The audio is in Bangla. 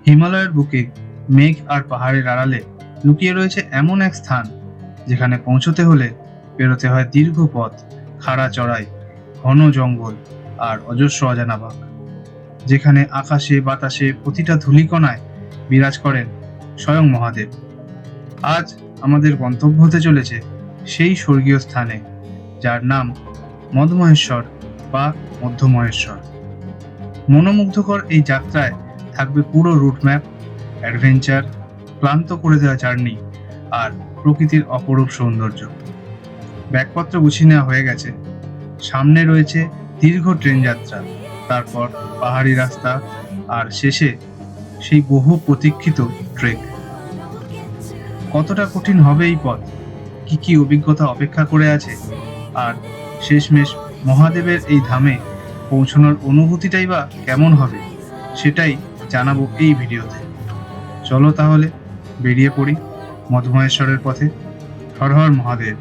হিমালয়ের বুকে মেঘ আর পাহাড়ের আড়ালে লুকিয়ে রয়েছে এমন এক স্থান যেখানে পৌঁছতে হলে পেরোতে হয় দীর্ঘ পথ, খাড়া চড়াই, ঘন জঙ্গল আর অজস্র অজানা বাঘ। যেখানে আকাশে বাতাসে প্রতিটা ধূলিকণায় বিরাজ করেন স্বয়ং মহাদেব। আজ আমাদের গন্তব্য হতে চলেছে সেই স্বর্গীয় স্থানে, যার নাম মদমহেশ্বর বা মধ্য মহেশ্বর। মনোমুগ্ধকর এই যাত্রায় থাকবে পুরো রুট ম্যাপ, অ্যাডভেঞ্চার, ক্লান্ত করে দেওয়া জার্নি আর প্রকৃতির অপরূপ সৌন্দর্য। ব্যাগপত্র গুছিয়ে নেওয়া হয়ে গেছে। সামনে রয়েছে দীর্ঘ ট্রেন যাত্রা, তারপর পাহাড়ি রাস্তা, আর শেষে সেই বহু প্রতীক্ষিত ট্রেক। কতটা কঠিন হবে এই পথ, কি কি অভিজ্ঞতা অপেক্ষা করে আছে, আর শেষমেশ মহাদেবের এই ধামে পৌঁছানোর অনুভূতিটাই বা কেমন হবে, সেটাই জানাবো এই ভিডিওতে। চলো তাহলে বেরিয়ে পড়ি মধুমহেশ্বরের পথে। হর হর মহাদেব।